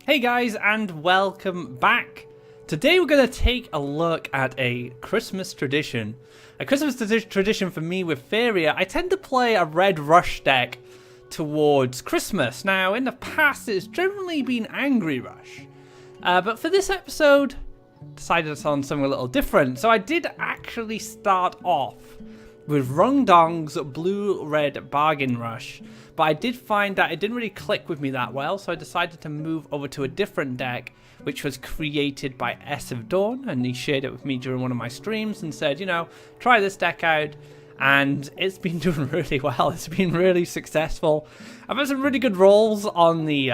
Hey guys, and welcome back. Today we're going to take a look at a Christmas tradition. A Christmas tradition for me with Faeria. I tend to play a red rush deck towards Christmas. Now, in the past, it's generally been angry rush. But for this episode, decided on something a little different. So I did actually start off with Rundong's blue-red bargain rush, but I did find that it didn't really click with me that well, so I decided to move over to a different deck, which was created by ESofDawn's, and he shared it with me during one of my streams and said, you know, try this deck out, and it's been doing really well. It's been really successful. I've had some really good rolls on the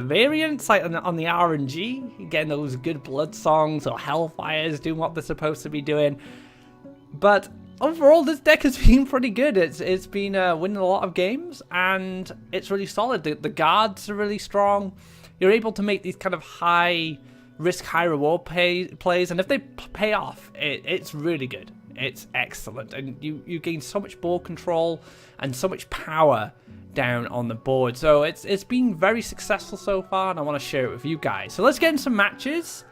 variants, like on the RNG, getting those good blood songs or hellfires doing what they're supposed to be doing, but overall, this deck has been pretty good. It's been winning a lot of games, and it's really solid. The guards are really strong. You're able to make these kind of high risk, high reward plays, and if they pay off, it's really good. It's excellent, and you gain so much board control and so much power down on the board. So it's been very successful so far, and I want to share it with you guys. So let's get in some matches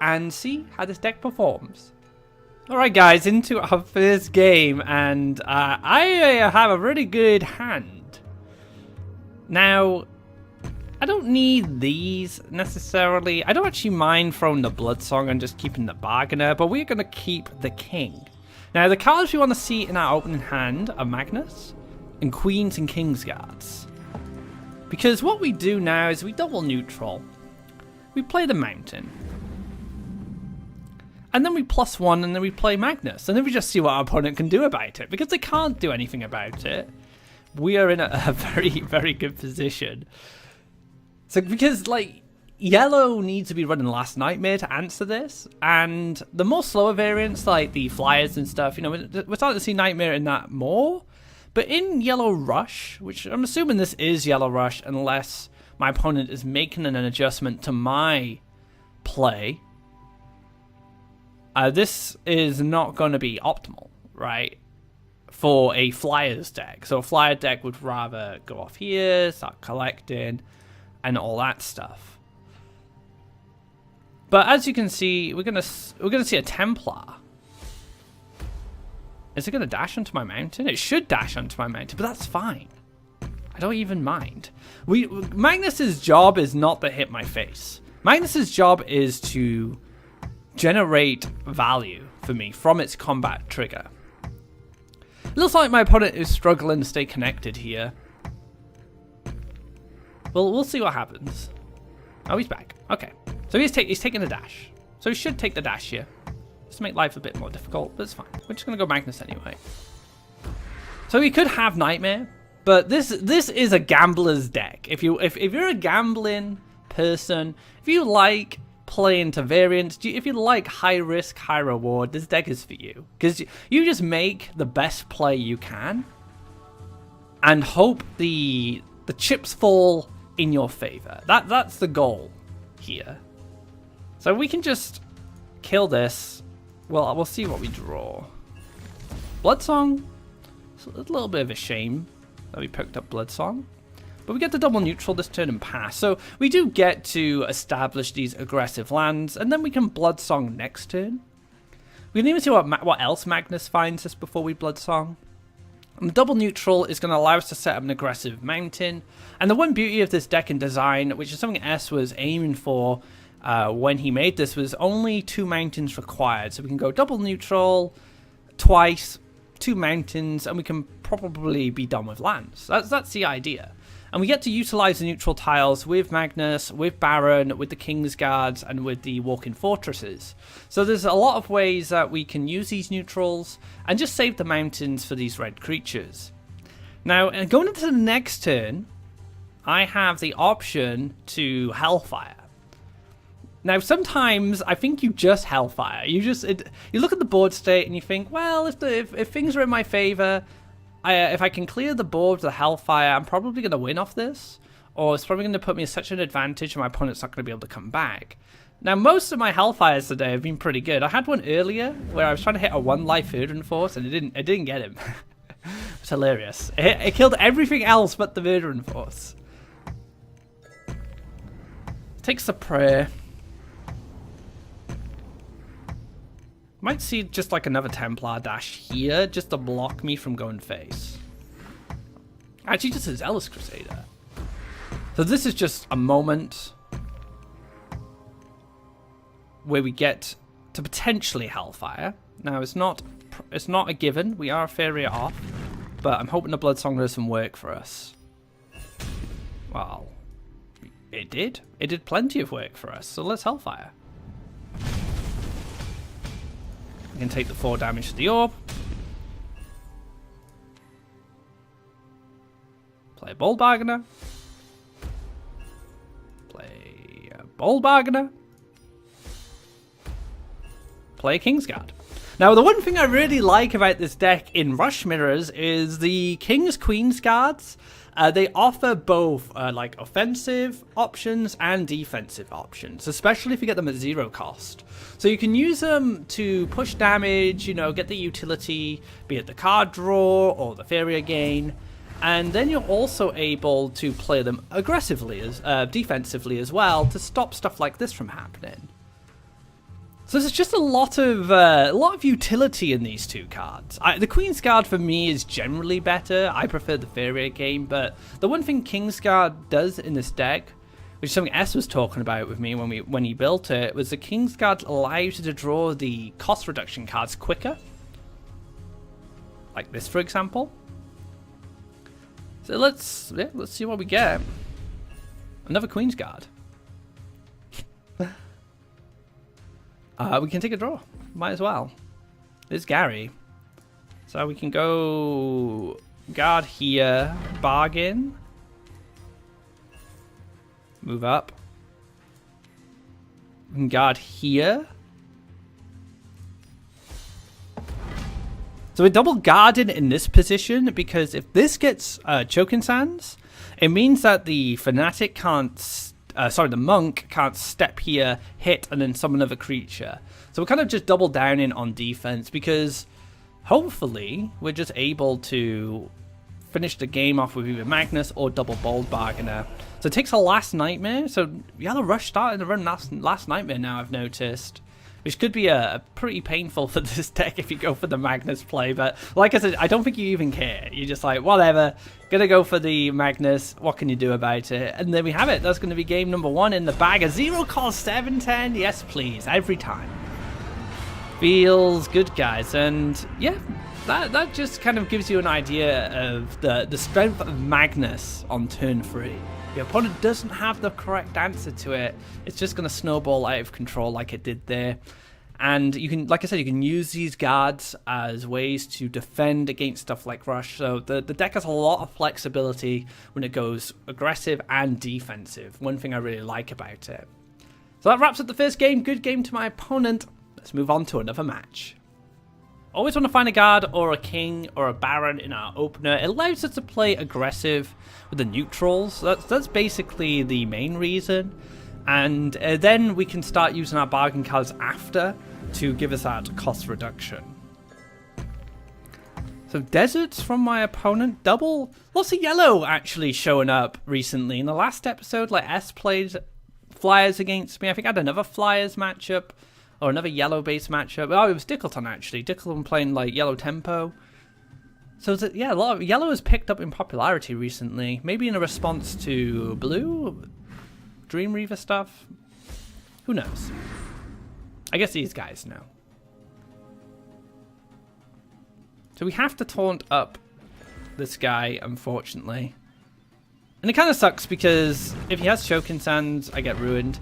and see how this deck performs. Alright guys, into our first game, and I have a really good hand. Now, I don't need these necessarily. I don't actually mind throwing the Blood Song and just keeping the Bargainer, but we're going to keep the King. Now, the cards we want to see in our opening hand are Magnus, and Queens and King's Guards. Because what we do now is we double neutral. We play the Mountain. And then we +1, and then we play Magnus. And then we just see what our opponent can do about it. Because they can't do anything about it, we are in a very, very good position. So, because, like, yellow needs to be running Last Nightmare to answer this. And the more slower variants, like the Flyers and stuff, you know, we're starting to see Nightmare in that more. But in Yellow Rush, which I'm assuming this is Yellow Rush, unless my opponent is making an adjustment to my play, this is not going to be optimal, right, for a Flyers deck. So a Flyer deck would rather go off here, start collecting, and all that stuff. But as you can see, we're gonna see a Templar. Is it gonna dash onto my mountain? It should dash onto my mountain, but that's fine. I don't even mind. Magnus's job is not to hit my face. Magnus's job is to generate value for me from its combat trigger. It looks like my opponent is struggling to stay connected here. Well, we'll see what happens. Oh, he's back. Okay. So he's taking a dash. So he should take the dash here. Just to make life a bit more difficult, but it's fine. We're just going to go Magnus anyway. So he could have Nightmare, but this is a gambler's deck. If you're a gambling person, if you like playing to variants, if you like high risk, high reward, this deck is for you. Because you just make the best play you can and hope the chips fall in your favor. That's the goal here. So we can just kill this. Well, we'll see what we draw. Bloodsong. It's a little bit of a shame that we picked up Bloodsong. But we get the double neutral this turn and pass. So we do get to establish these aggressive lands, and then we can Bloodsong next turn. We can even see what else Magnus finds us before we Bloodsong. And the double neutral is going to allow us to set up an aggressive mountain. And the one beauty of this deck and design, which is something S was aiming for when he made this, was only 2 mountains required. So we can go double neutral twice, 2 mountains, and we can probably be done with lands. That's the idea. And we get to utilize the neutral tiles with Magnus, with Baron, with the King's Guards, and with the Walking Fortresses. So there's a lot of ways that we can use these neutrals and just save the mountains for these red creatures. Now, going into the next turn, I have the option to Hellfire. Now, sometimes I think you just Hellfire. You look at the board state and you think, well, if things are in my favor, if I can clear the board with the Hellfire, I'm probably going to win off this. Or it's probably going to put me at such an advantage and my opponent's not going to be able to come back. Now, most of my Hellfires today have been pretty good. I had one earlier where I was trying to hit a 1-life Verdant Force and it didn't get him. It's hilarious. It killed everything else but the Verdant Force. Takes the prayer. Might see just like another Templar dash here, just to block me from going face. Actually, just a Zealous Crusader. So this is just a moment where we get to potentially Hellfire. Now, it's not a given. We are a Faeria off, but I'm hoping the Bloodsong does some work for us. Well, it did. It did plenty of work for us, so let's Hellfire. We can take the 4 damage to the orb. Play a Bold Bargainer. Play a Bold Bargainer. Play a Kingsguard. Now, the one thing I really like about this deck in Rush Mirrors is the King's Queen's Guards. They offer both like offensive options and defensive options, especially if you get them at 0 cost. So you can use them to push damage, you know, get the utility, be it the card draw or the Faeria gain. And then you're also able to play them aggressively, defensively as well, to stop stuff like this from happening. So there's just a lot of utility in these two cards. The Queen's Guard for me is generally better. I prefer the Faeria game, but the one thing Kingsguard does in this deck, which is something S was talking about with me when he built it, was the Kingsguard allows you to draw the cost reduction cards quicker. Like this, for example. So let's see what we get. Another Queen's Guard. We can take a draw. Might as well. There's Gary. So we can go guard here. Bargain. Move up. We can guard here. So we're double guarded in this position because if this gets Choking Sands, it means that the Fanatic can't... the monk can't step here, hit, and then summon another creature. So we're kind of just double downing on defense because hopefully we're just able to finish the game off with either Magnus or double Bold Bargainer. So it takes a Last Nightmare. So Yellow Rush starting to run last Nightmare now, I've noticed. Which could be a pretty painful for this deck if you go for the Magnus play. But like I said, I don't think you even care. You're just like, whatever. Gonna go for the Magnus. What can you do about it? And there we have it. That's going to be game number 1 in the bag. A 0 cost 7/10. Yes, please. Every time. Feels good, guys. And yeah, that just kind of gives you an idea of the strength of Magnus on turn 3. Your opponent doesn't have the correct answer to it. It's just going to snowball out of control like it did there. And you can, like I said, you can use these guards as ways to defend against stuff like Rush. So the deck has a lot of flexibility when it goes aggressive and defensive. One thing I really like about it. So that wraps up the first game. Good game to my opponent. Let's move on to another match. Always want to find a guard or a king or a baron in our opener. It allows us to play aggressive with the neutrals. That's basically the main reason. And then we can start using our bargain cards after to give us that cost reduction. So deserts from my opponent. Double. Lots of yellow actually showing up recently. In the last episode, like S played Flyers against me. I think I had another Flyers matchup. Or another yellow-based matchup. Oh, it was Dickleton, actually. Dickleton playing, like, yellow tempo. So, yeah, a lot of yellow has picked up in popularity recently. Maybe in a response to blue? Dream Reaver stuff? Who knows? I guess these guys know. So we have to taunt up this guy, unfortunately. And it kind of sucks because if he has Choking Sands, I get ruined.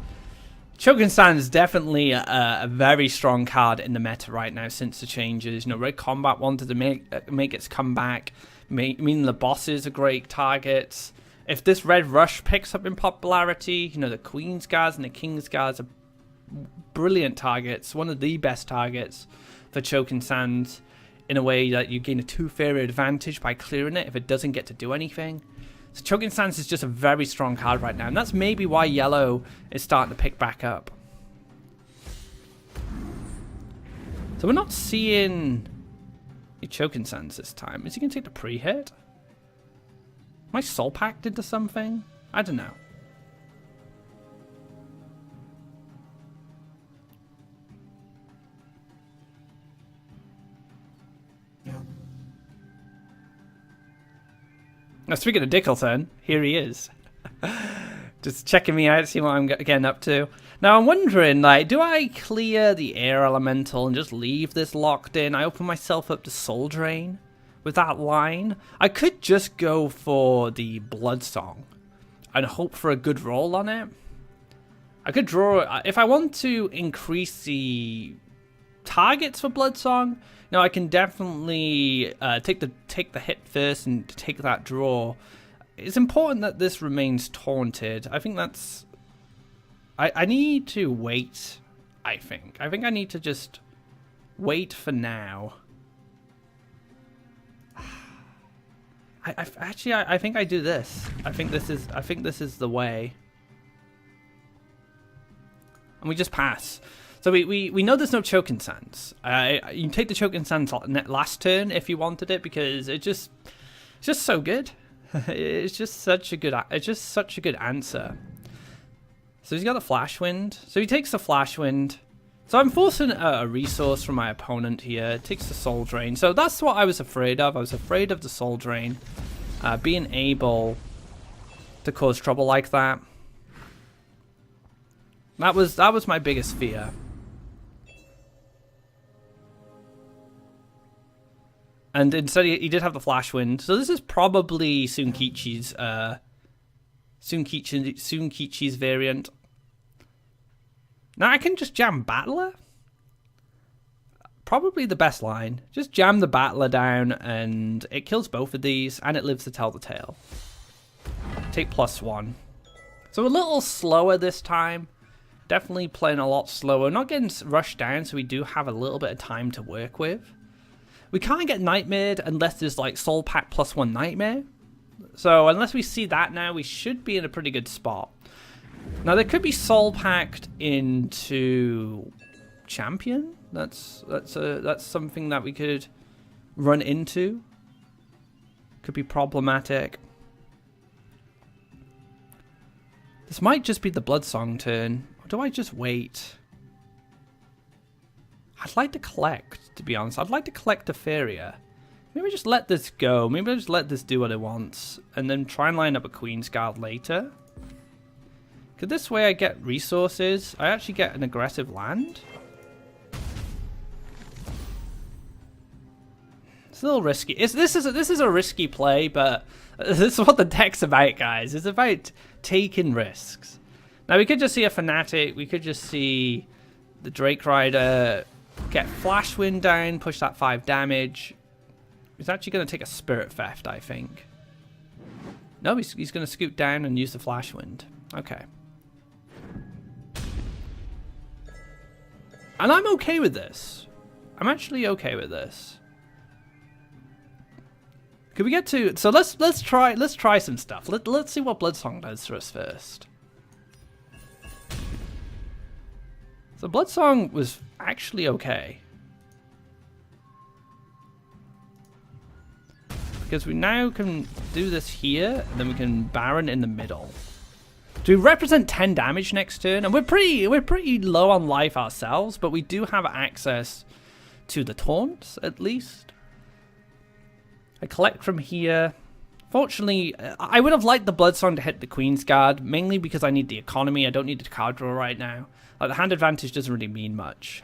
Choking Sands is definitely a very strong card in the meta right now since the changes. You know, Red Combat wanted to make its comeback, meaning the bosses are great targets. If this Red Rush picks up in popularity, you know, the Queen's Guards and the King's Guards are brilliant targets, one of the best targets for Choking Sands in a way that you gain a 2 Faeria advantage by clearing it if it doesn't get to do anything. So Choking Sands is just a very strong card right now, and that's maybe why yellow is starting to pick back up. So we're not seeing a Choking Sands this time. Is he going to take the pre-hit? Am I soul packed into something? I don't know. Now, speaking of Dickleton, here he is. Just checking me out, see what I'm getting up to. Now, I'm wondering, like, do I clear the air elemental and just leave this locked in? I open myself up to Soul Drain with that line. I could just go for the Blood Song and hope for a good roll on it. I could draw... If I want to increase the targets for Blood Song, I can definitely take the hit first and take that draw. It's important that this remains taunted. I think that's... I need to wait, I think. I think I need to just wait for now. I think I do this. I think this is the way. And we just pass. So we know there's no Choking Sands. You can take the Choking Sands last turn if you wanted it, because it's just so good. It's just such a good answer. So he's got the Flash Wind. So he takes the Flash Wind. So I'm forcing a resource from my opponent here. It takes the Soul Drain. So that's what I was afraid of. I was afraid of the Soul Drain being able to cause trouble like that. That was my biggest fear. And instead he did have the Flash Wind. So this is probably Sunkichi's variant. Now I can just jam Battler. Probably the best line. Just jam the Battler down and it kills both of these and it lives to tell the tale. Take +1. So a little slower this time. Definitely playing a lot slower. Not getting rushed down, so we do have a little bit of time to work with. We can't get Nightmared unless there's like Soul Pack +1 Nightmare. So unless we see that now, we should be in a pretty good spot. Now there could be Soul Packed into Champion. That's something that we could run into. Could be problematic. This might just be the Blood Song turn. Or do I just wait? I'd like to collect, to be honest. I'd like to collect a Faeria. Maybe just let this go. Maybe I'll just let this do what it wants. And then try and line up a Queen's Guard later. Because this way I get resources. I actually get an aggressive land. It's a little risky. This is a risky play, but this is what the deck's about, guys. It's about taking risks. Now we could just see a Fanatic. We could just see the Drake Rider get Flash Wind down, push that 5 damage. He's actually going to take a Spirit Theft, I think. No, he's going to scoot down and use the Flash Wind. Okay. And I'm okay with this. I'm actually okay with this. Could we get to... So let's try some stuff. Let's see what Bloodsong does for us first. So Bloodsong was actually okay. Because we now can do this here, and then we can Baron in the middle. Do we represent 10 damage next turn? And we're pretty low on life ourselves, but we do have access to the taunts, at least. I collect from here. Fortunately, I would have liked the Bloodsong to hit the Queen's Guard, mainly because I need the economy. I don't need the card draw right now. Like, the hand advantage doesn't really mean much.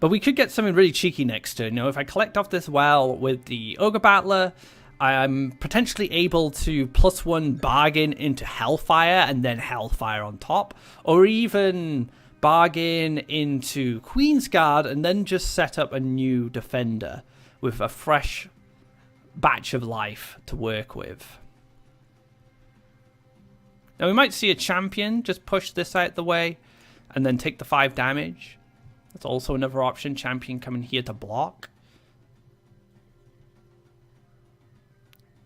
But we could get something really cheeky next turn. If I collect off this well with the Ogre Battler, I'm potentially able to +1 bargain into Hellfire and then Hellfire on top. Or even bargain into Queen's Guard and then just set up a new defender with a fresh batch of life to work with. Now we might see a champion just push this out the way and then take the 5 damage. That's also another option. Champion coming here to block.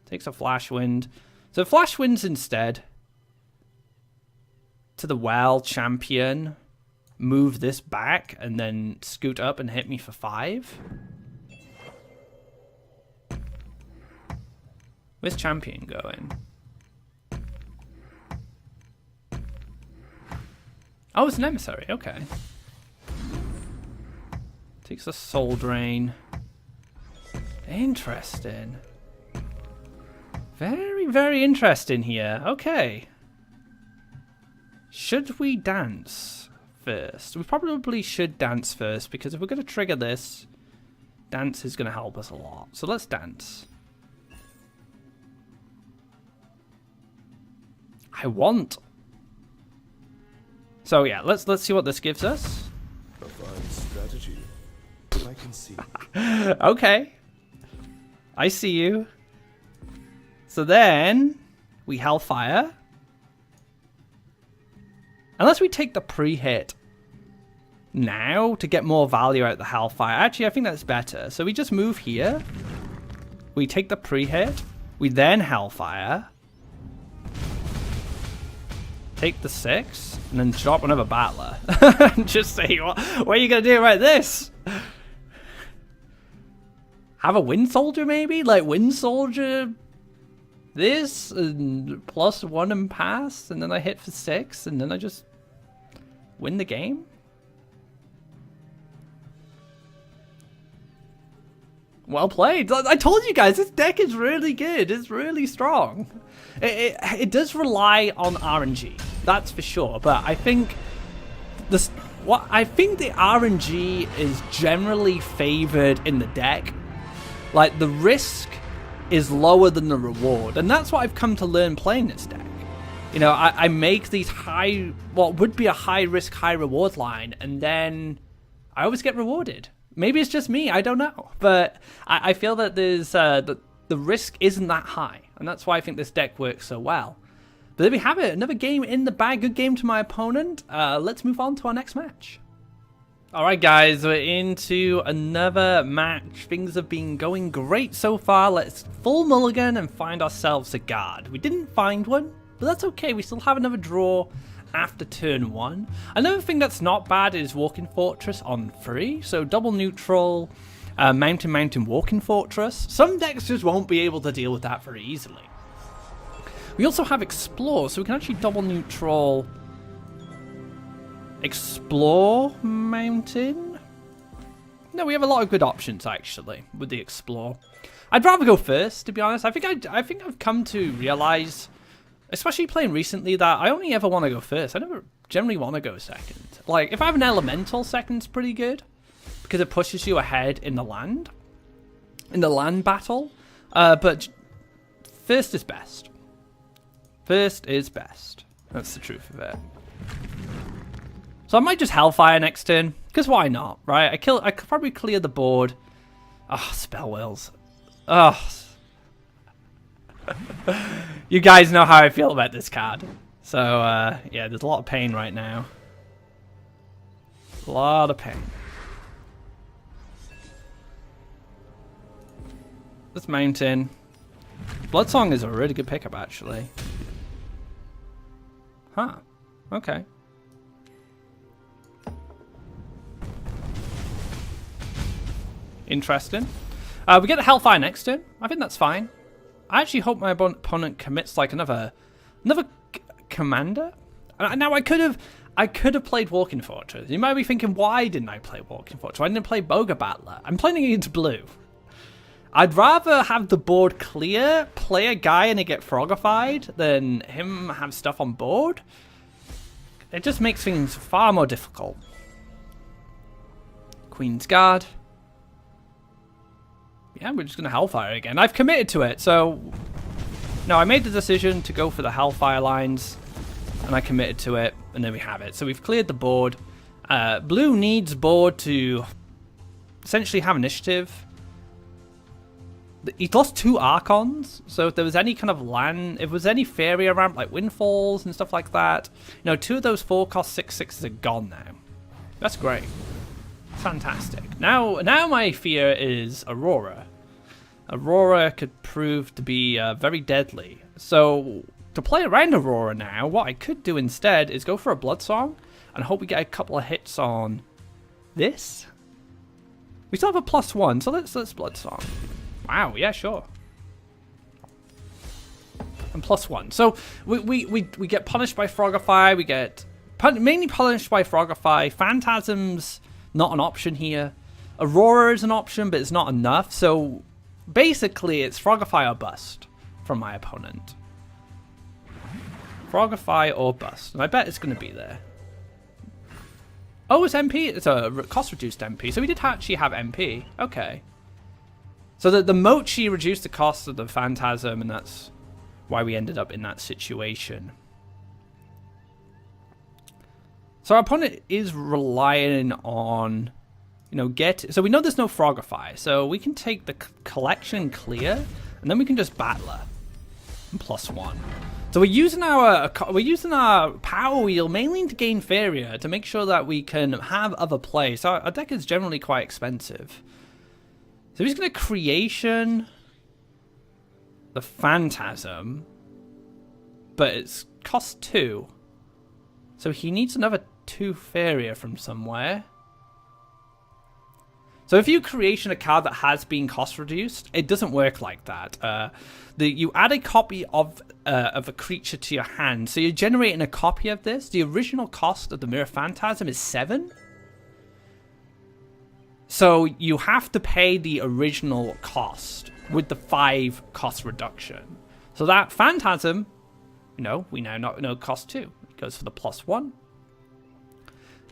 Takes a Flash Wind. So Flash Winds instead. To the well, champion. Move this back and then scoot up and hit me for 5. Where's champion going? Oh, it's an emissary. Okay. Takes a Soul Drain. Interesting. Very, very interesting here. Okay. Should we dance first? We probably should dance first, because if we're going to trigger this, dance is going to help us a lot. So let's dance. I want. So yeah, let's see what this gives us. A fine strategy. I can see. Okay. I see you. So then we Hellfire. Unless we take the pre-hit now to get more value out of the Hellfire. Actually, I think that's better. So we just move here. We take the pre-hit. We then Hellfire. Take the 6. And then drop another Battler. Just say, what are you going to do about this? Have a Wind Soldier maybe? Like Wind Soldier this and +1 and pass. And then I hit for 6. And then I just win the game? Well played. I told you guys, this deck is really good. It's really strong. It does rely on RNG, that's for sure. But I think the RNG is generally favored in the deck. Like the risk is lower than the reward, and that's what I've come to learn playing this deck. You know, I make these what would be a high risk, high reward line, and then I always get rewarded. Maybe it's just me, I don't know. But I feel that there's the risk isn't that high, and that's why I think this deck works so well. But there we have it, another game in the bag, good game to my opponent. Let's move on to our next match. Alright guys, we're into another match. Things have been going great so far. Let's full mulligan and find ourselves a guard. We didn't find one, but that's okay. We still have another draw after turn 1. Another thing that's not bad is Walking Fortress on 3. So double neutral, mountain, Walking Fortress. Some decks just won't be able to deal with that very easily. We also have Explore, so we can actually double neutral Explore Mountain. No, we have a lot of good options actually with the Explore. I'd rather go first, to be honest. I think I've come to realize, especially playing recently, that I only ever want to go first. I never generally want to go second. Like, if I have an elemental, second's pretty good, because it pushes you ahead in the land battle. But first is best. First is best. That's the truth of it. So I might just Hellfire next turn, because why not, right? I could probably clear the board. Oh, Spell Wheels. Oh. You guys know how I feel about this card. So, yeah, there's a lot of pain right now. A lot of pain. This mountain. Bloodsong is a really good pickup, actually. Huh. Okay. Interesting. We get the Hellfire next turn. I think that's fine. I actually hope my opponent commits like another commander. Now I could have played Walking Fortress. You might be thinking, why didn't I play Walking Fortress? Why didn't I play Boga Battler? I'm playing against blue. I'd rather have the board clear, play a guy and it get frogified, than him have stuff on board. It just makes things far more difficult. Queen's Guard. Yeah, we're just going to Hellfire again. I've committed to it, so... No, I made the decision to go for the Hellfire lines, and I committed to it, and there we have it. So we've cleared the board. Blue needs board to essentially have initiative. He's lost 2 Archons, so if there was any kind of land... If there was any Faeria ramp, like Windfalls and stuff like that, you know, 2 of those 4-cost 6/6s are gone now. That's great. Fantastic. Now my fear is Aurora. Aurora could prove to be very deadly. So to play around Aurora now, what I could do instead is go for a Bloodsong and hope we get a couple of hits on this. We still have a +1, so let's Bloodsong. Wow, yeah, sure. And +1. So we get punished by Frogify. We get mainly punished by Frogify. Phantasm's not an option here. Aurora is an option, but it's not enough. So basically, it's Frogify or bust from my opponent. Frogify or bust. And I bet it's going to be there. Oh, it's MP? It's a cost-reduced MP. So we did actually have MP. Okay. So the Mochi reduced the cost of the Phantasm, and that's why we ended up in that situation. So our opponent is relying on, you know, so we know there's no Frogify, so we can take the collection clear, and then we can just battler and +1. So we're using our power wheel mainly to gain Faeria to make sure that we can have other play. So our deck is generally quite expensive. So he's going to creation the Phantasm, but it's cost 2. So he needs another 2 Faeria from somewhere. So if you creation a card that has been cost reduced, it doesn't work like that. You add a copy of a creature to your hand. So you're generating a copy of this. The original cost of the Mirror Phantasm is 7. So you have to pay the original cost with the 5 cost reduction. So that Phantasm, you know, we now know cost 2. It goes for the +1.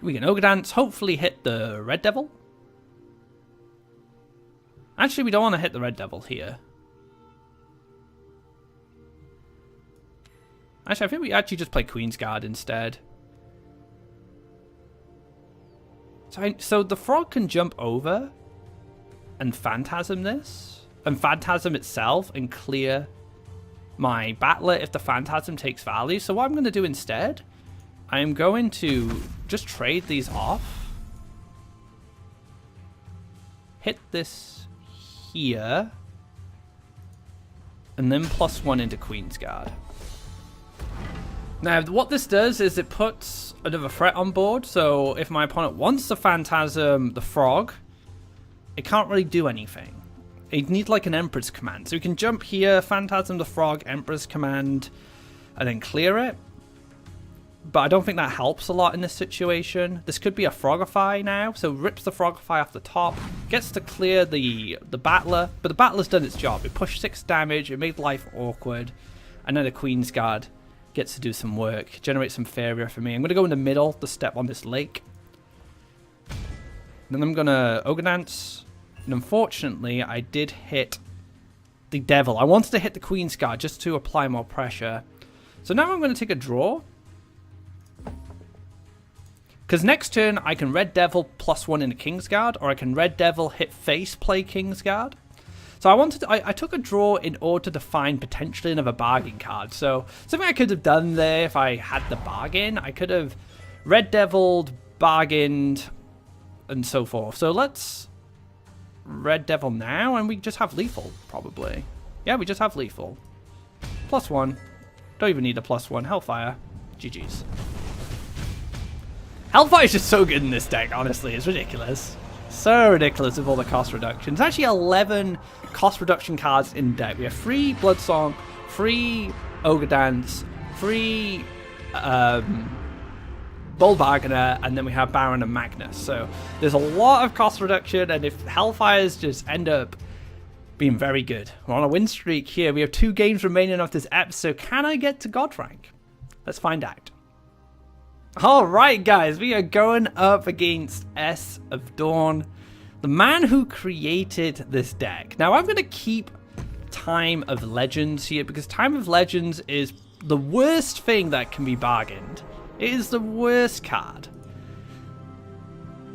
We can Ogre Dance, hopefully hit the Red Devil. Actually, we don't want to hit the Red Devil here. Actually, I think we actually just play Queen's Guard instead. So the frog can jump over and Phantasm this, and Phantasm itself, and clear my battler if the Phantasm takes value. So what I'm going to do instead, I am going to just trade these off. Hit this here. And then +1 into Queen's Guard. Now, what this does is it puts another threat on board. So if my opponent wants the Phantasm, the frog, it can't really do anything. It needs like an Emperor's Command. So we can jump here, Phantasm the frog, Emperor's Command, and then clear it. But I don't think that helps a lot in this situation. This could be a Frogify now. So rips the Frogify off the top, gets to clear the battler, but the battler's done its job. It pushed 6 damage, it made life awkward, and then the Queen's Guard gets to do some work, generate some Faeria for me. I'm going to go in the middle to step on this lake. Then I'm going to Ogre Dance. And unfortunately, I did hit the Devil. I wanted to hit the Queen's Guard just to apply more pressure. So now I'm going to take a draw. Because next turn, I can Red Devil +1 into King's Guard, or I can Red Devil hit face, play King's Guard. So I took a draw in order to find potentially another bargain card. So something I could have done there if I had the bargain. I could have Red Deviled, bargained, and so forth. So let's Red Devil now, and we just have lethal, probably. Yeah, we just have lethal. +1. Don't even need a +1. Hellfire. GG's. Hellfire is just so good in this deck, honestly. It's ridiculous. So ridiculous with all the cost reductions. Actually 11 cost reduction cards in deck. We have 3 Bloodsong, 3 Ogre Dance, 3 Bold Bargainer, and then we have Baron and Magnus. So there's a lot of cost reduction, and if Hellfires just end up being very good. We're on a win streak here. We have 2 games remaining of this episode. Can I get to God rank? Let's find out. Alright guys, we are going up against ESofDawn, the man who created this deck. Now I'm going to keep Time of Legends here, because Time of Legends is the worst thing that can be bargained. It is the worst card.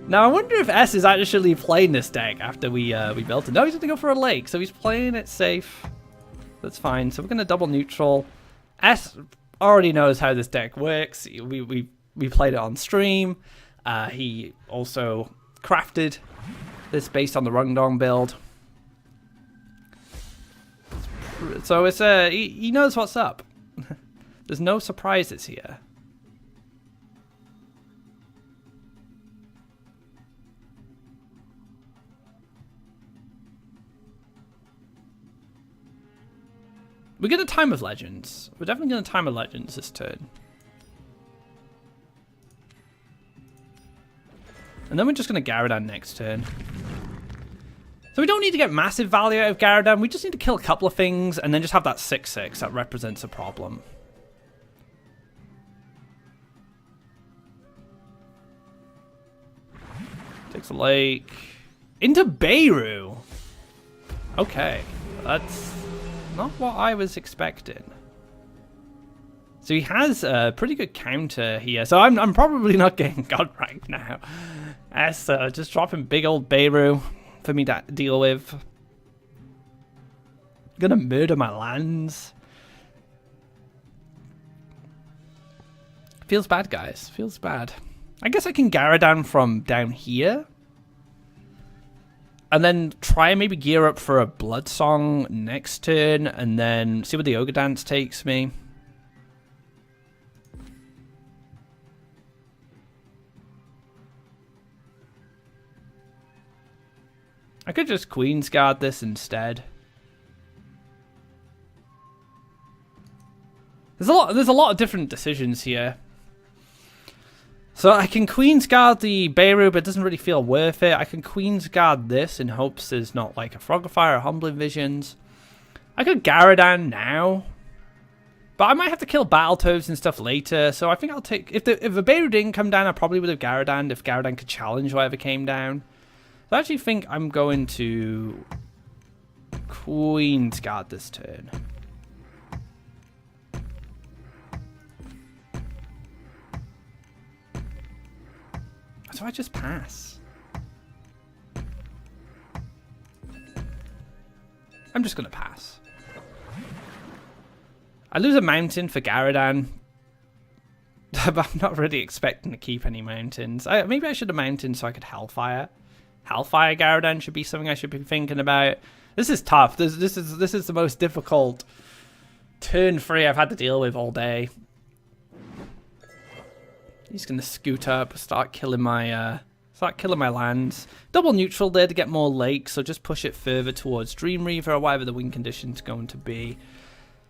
Now I wonder if S is actually playing this deck after we built it. No, he's going to go for a lake, so he's playing it safe. That's fine. So we're going to double neutral. S already knows how this deck works. We played it on stream. He also crafted this based on the Rundong build. So it's he knows what's up. There's no surprises here. We're going to Time of Legends. We're definitely going to Time of Legends this turn. And then we're just going to Gyarados next turn. So we don't need to get massive value out of Garadan. We just need to kill a couple of things and then just have that 6/6 that represents a problem. Takes a lake. Into Beirut. Okay. That's not what I was expecting. So he has a pretty good counter here. So I'm probably not getting God rank now. As just dropping big old Beirut for me to deal with. Gonna murder my lands. Feels bad, guys. Feels bad. I guess I can Garadan from down here. And then try and maybe gear up for a Blood Song next turn. And then see where the Ogre Dance takes me. I could just Queen's Guard this instead. There's a lot of different decisions here. So I can Queen's Guard the Beirut, but it doesn't really feel worth it. I can Queen's Guard this in hopes there's not like a Frogifire or Humbling Visions. I could Garadan now. But I might have to kill Battletoads and stuff later. So I think I'll take... If the Beirut didn't come down, I probably would have Garadan if Garadan could challenge whatever came down. So I actually think I'm going to Queen's Guard this turn. So I just pass. I'm just going to pass. I lose a mountain for Garadan. But I'm not really expecting to keep any mountains. Maybe I should have mountains so I could Hellfire. Hellfire Garadan should be something I should be thinking about. This is tough. This is the most difficult turn 3 I've had to deal with all day. He's gonna scoot up, start killing my lands. Double neutral there to get more lakes, so just push it further towards Dreamreaver or whatever the win condition's going to be.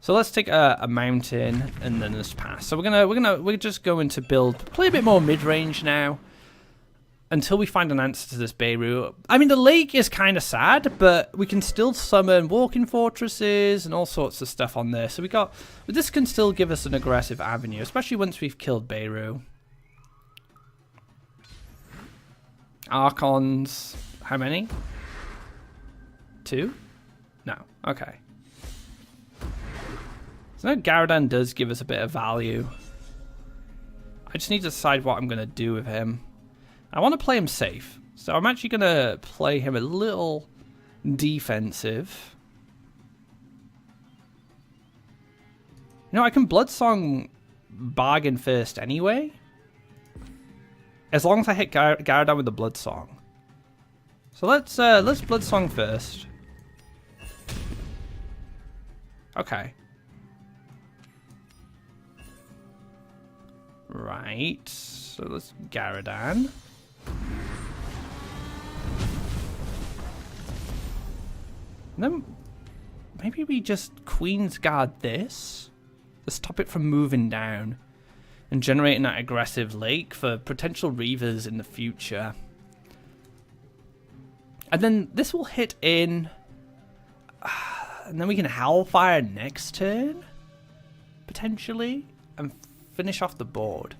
So let's take a mountain and then just pass. So we're just going to play a bit more mid range now. Until we find an answer to this Beirut. I mean, the lake is kind of sad, but we can still summon walking fortresses and all sorts of stuff on there. So this can still give us an aggressive avenue, especially once we've killed Beirut. Archons, how many? 2? No, okay. So now Garadan does give us a bit of value. I just need to decide what I'm going to do with him. I want to play him safe, so I'm actually going to play him a little defensive. You know, I can Bloodsong bargain first anyway. As long as I hit Garadan with the Bloodsong. So let's Bloodsong first. Okay. Right, so let's Garadan. And then maybe we just Queen's Guard this to stop it from moving down and generating that aggressive lake for potential Reavers in the future. And then this will hit in, and then we can Hellfire next turn, potentially, and finish off the board.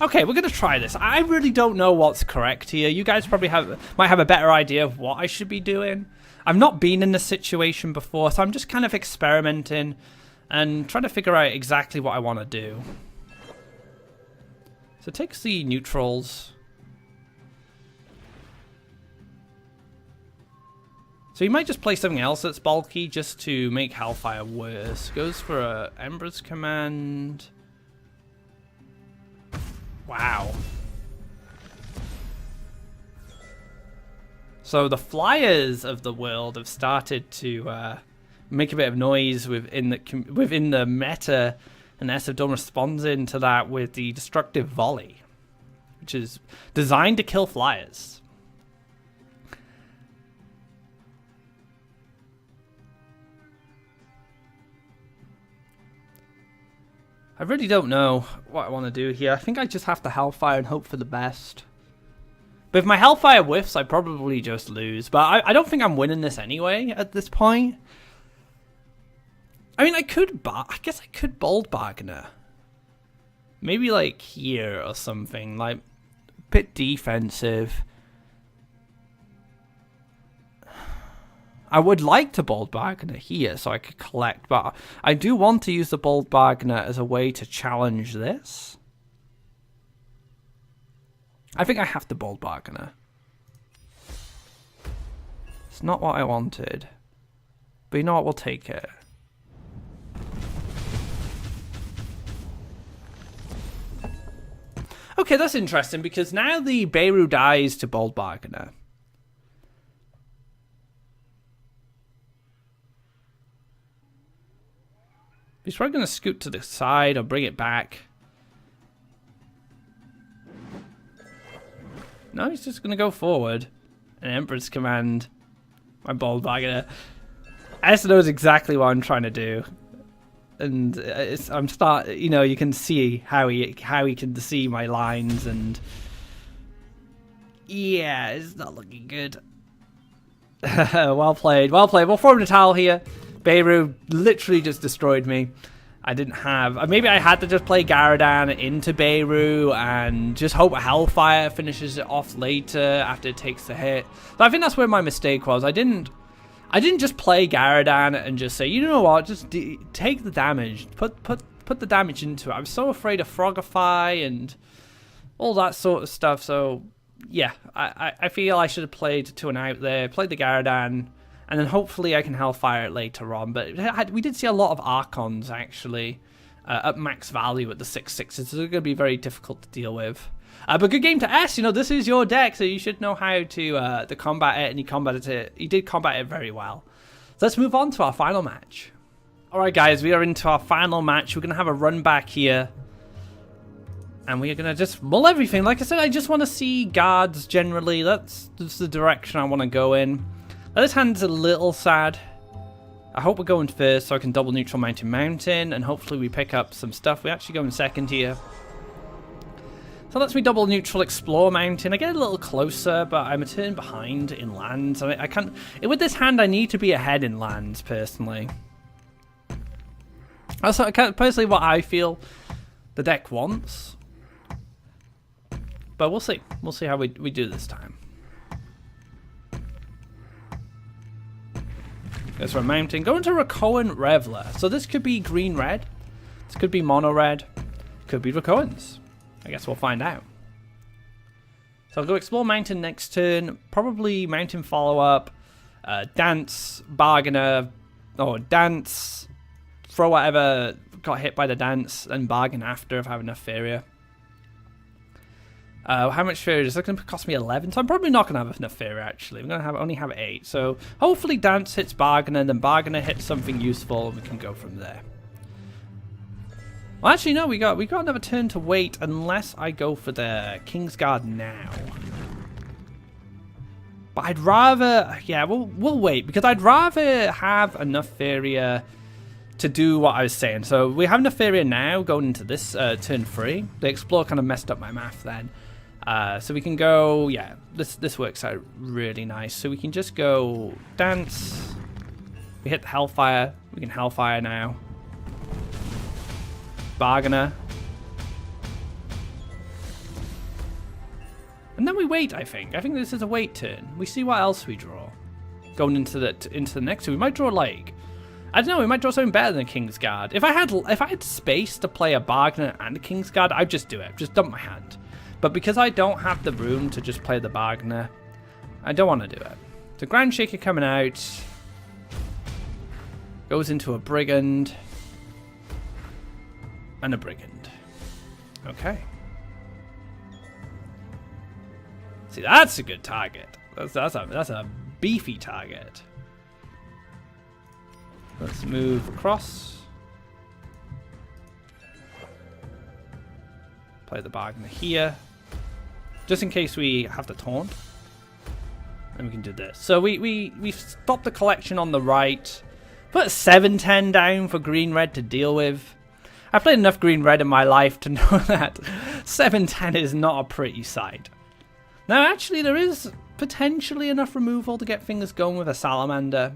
Okay, we're going to try this. I really don't know what's correct here. You guys probably might have a better idea of what I should be doing. I've not been in this situation before, so I'm just kind of experimenting and trying to figure out exactly what I want to do. So it takes the neutrals. So you might just play something else that's bulky just to make Hellfire worse. Goes for a Emperor's Command. Wow. So the flyers of the world have started to make a bit of noise within the meta, and ESofDawn responds into that with the Destructive Volley, which is designed to kill flyers. I really don't know what I want to do here. I think I just have to Hellfire and hope for the best. But if my Hellfire whiffs, I probably just lose. But I don't think I'm winning this anyway at this point. I mean, I guess I could Bold Bargainer. Maybe like here or something. Like, a bit defensive. I would like to Bold Bargainer here so I could collect. But I do want to use the Bold Bargainer as a way to challenge this. I think I have to Bold Bargainer. It's not what I wanted. But you know what? We'll take it. Okay, that's interesting because now the Beirut dies to Bold Bargainer. He's probably going to scoot to the side or bring it back. No, he's just going to go forward. An Emperor's Command. My Bold Bargainer. S knows exactly what I'm trying to do. And you know, you can see how he can see my lines, and yeah, it's not looking good. Well played, well played. We'll throw in a towel here. Beirut literally just destroyed me. I didn't have... Maybe I had to just play Garadan into Beirut and just hope Hellfire finishes it off later after it takes the hit. So I think that's where my mistake was. I didn't just play Garadan and just say, you know what, just take the damage. Put the damage into it. I was so afraid of Frogify and all that sort of stuff. So, yeah, I feel I should have played 2 and out there, played the Garadan, and then hopefully I can Hellfire it later on. But we did see a lot of Archons, actually, at max value at the 6/6s. So they're going to be very difficult to deal with. But good game to S. You know, this is your deck, so you should know how to combat it, and you combated it. You did combat it very well. So let's move on to our final match. Alright guys, we are into our final match. We're going to have a run back here. And we are going to just mull everything. Like I said, I just want to see guards generally. That's the direction I want to go in. This hand's a little sad. I hope we're going first so I can double neutral mountain, and hopefully we pick up some stuff. We actually go in second here. So lets me double neutral explore mountain. I get a little closer, but I'm a turn behind in lands. I can't... With this hand, I need to be ahead in lands, personally. That's personally what I feel the deck wants. But we'll see. We'll see how we do this time. Goes for a mountain. Go into Rakoan Reveler. So this could be green-red. This could be mono-red. Could be Rakoans. I guess we'll find out. So I'll go explore mountain next turn. Probably mountain follow-up. Dance, bargainer. Or dance. Throw whatever got hit by the dance. And bargain after if I have enough Faeria. How much Faeria is that going to cost me? 11. So I'm probably not going to have enough Faeria actually. I'm going to only have 8. So hopefully dance hits bargainer. Then bargainer hits something useful. And we can go from there. Well, actually, no, we got another turn to wait unless I go for the Kingsguard now. But I'd rather... Yeah, we'll wait, because I'd rather have enough Faeria to do what I was saying. So we have enough Faeria now going into this turn 3. The Explore kind of messed up my math then. So we can go... Yeah, this works out really nice. So we can just go Dance. We hit the Hellfire. We can Hellfire now. Bargainer. And then we wait, I think. I think this is a wait turn. We see what else we draw. Going into the next turn. We might draw like... I don't know, we might draw something better than a Kingsguard. If I had space to play a Bargainer and a Kingsguard, I'd just do it. Just dump my hand. But because I don't have the room to just play the Bargainer, I don't want to do it. So Grand Shaker coming out. Goes into a Brigand. And a Brigand. Okay. See, that's a good target. That's a beefy target. Let's move across. Play the Bargainer here. Just in case we have to taunt. And we can do this. So we've stopped the collection on the right. Put 7/10 down for green-red to deal with. I've played enough green-red in my life to know that 7/10 is not a pretty sight. Now, actually, there is potentially enough removal to get things going with a Salamander.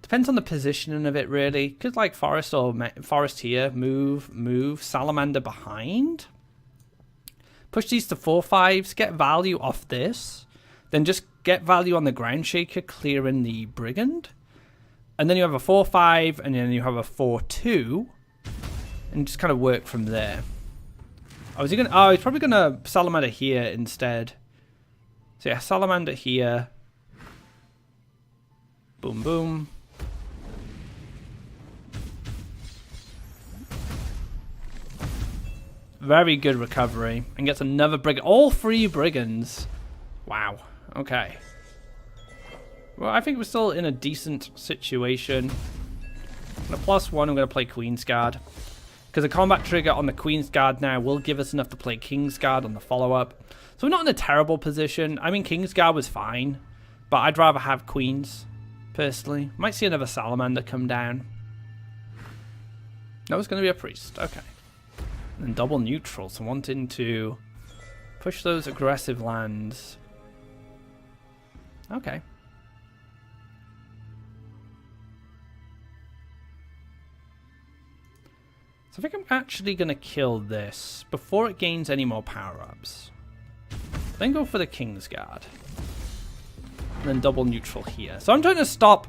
Depends on the positioning of it, really. Could, like, Forest or Forest here. Move. Salamander behind. Push these to 4/5s. Get value off this. Then just get value on the Ground Shaker, clearing the Brigand. And then you have a 4/5, and then you have a 4/2. And just kind of work from there. Oh, is he gonna? Oh, he's probably gonna Salamander here instead. So yeah, Salamander here. Boom, boom. Very good recovery. And gets another Brigand. All 3 Brigands. Wow. Okay. Well, I think we're still in a decent situation. On a +1, I'm going to play Queen's Guard. Because a combat trigger on the Queen's Guard now will give us enough to play King's Guard on the follow-up. So we're not in a terrible position. I mean, King's Guard was fine. But I'd rather have Queen's, personally. Might see another Salamander come down. No, it's going to be a Priest. Okay. And double neutral, so wanting to push those aggressive lands. Okay. So I think I'm actually going to kill this before it gains any more power-ups. Then go for the King's Guard. And then double neutral here. So I'm trying to stop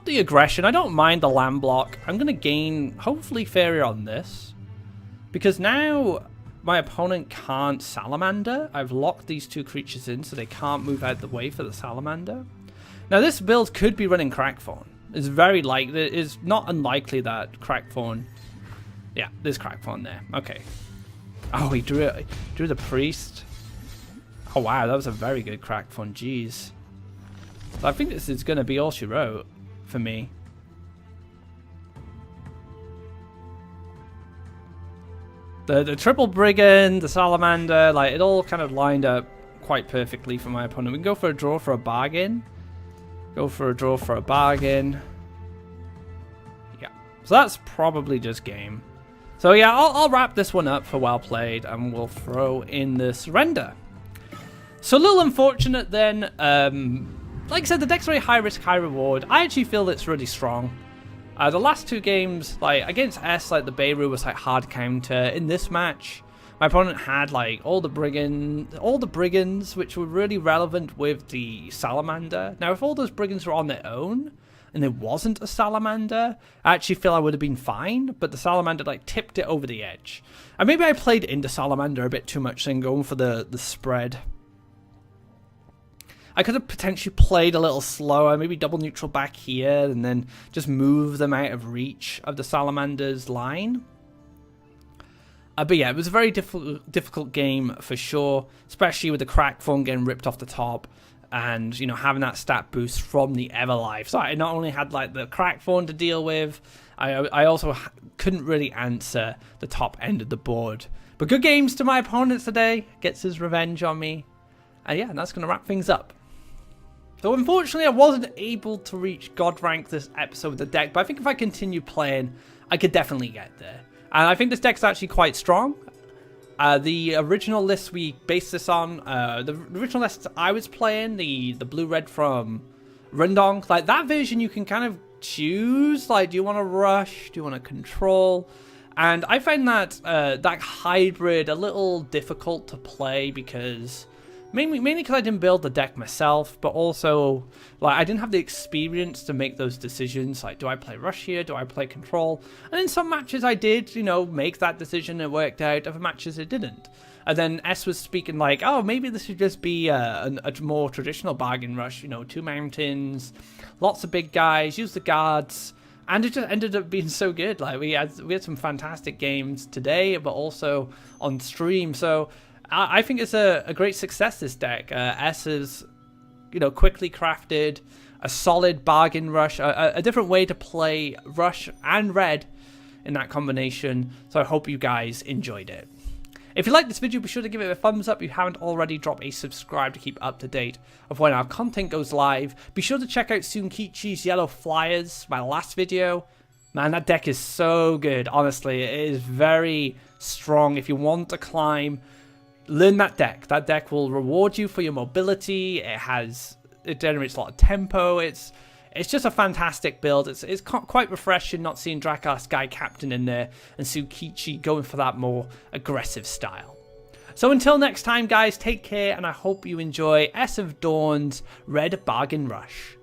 the aggression. I don't mind the land block. I'm going to gain, hopefully, Faeria on this. Because now my opponent can't Salamander. I've locked these 2 creatures in so they can't move out the way for the Salamander. Now this build could be running Crackthorn. It's very likely. It's not unlikely that Crackthorn... Yeah, there's Crackthorn there. Okay. Oh, he drew the Priest. Oh wow, that was a very good Crackthorn. Jeez. So I think this is going to be all she wrote for me. The triple Brigand, the Salamander, like, it all kind of lined up quite perfectly for my opponent. We can go for a draw for a bargain. Go for a draw for a bargain. Yeah. So that's probably just game. So yeah, I'll wrap this one up for well played, and we'll throw in the surrender. So a little unfortunate then. Like I said, the deck's very high risk, high reward. I actually feel it's really strong. The last 2 games, like against S, like the Beirut was like hard counter. In this match, my opponent had like all the brigands, which were really relevant with the Salamander. Now, if all those brigands were on their own and there wasn't a Salamander, I actually feel I would have been fine. But the Salamander like tipped it over the edge, and maybe I played into Salamander a bit too much, then going for the spread. I could have potentially played a little slower, maybe double neutral back here, and then just move them out of reach of the Salamander's line. But yeah, it was a very difficult game for sure, especially with the Crackthorn getting ripped off the top, and you know, having that stat boost from the Everlife. So I not only had like the Crackthorn to deal with, I also couldn't really answer the top end of the board. But good games to my opponents today. Gets his revenge on me. And yeah, that's going to wrap things up. So unfortunately, I wasn't able to reach God rank this episode with the deck, but I think if I continue playing, I could definitely get there. And I think this deck's actually quite strong. The original list we based this on, the original list I was playing, the blue-red from Rundong, like that version you can kind of choose, like do you want to rush, do you want to control? And I find that that hybrid a little difficult to play because... Mainly because I didn't build the deck myself, but also like I didn't have the experience to make those decisions. Like, do I play rush here? Do I play control? And in some matches I did, you know, make that decision. It worked out. Other matches it didn't. And then S was speaking like, oh, maybe this should just be a more traditional bargain rush. You know, 2 mountains, lots of big guys, use the guards. And it just ended up being so good. Like we had some fantastic games today, but also on stream. So I think it's a great success, this deck. S is, you know, quickly crafted, a solid bargain rush, a different way to play rush and red in that combination. So I hope you guys enjoyed it. If you liked this video, be sure to give it a thumbs up. If you haven't already, drop a subscribe to keep up to date of when our content goes live. Be sure to check out Sunkichi's Yellow Flyers, my last video. Man, that deck is so good, honestly. It is very strong. If you want to climb... learn that deck. That deck will reward you for your mobility. It generates a lot of tempo. It's just a fantastic build. It's quite refreshing not seeing Drakkar Sky Captain in there and Tsukichi going for that more aggressive style. So until next time, guys, take care, and I hope you enjoy ESofDawn's Red Bargain Rush.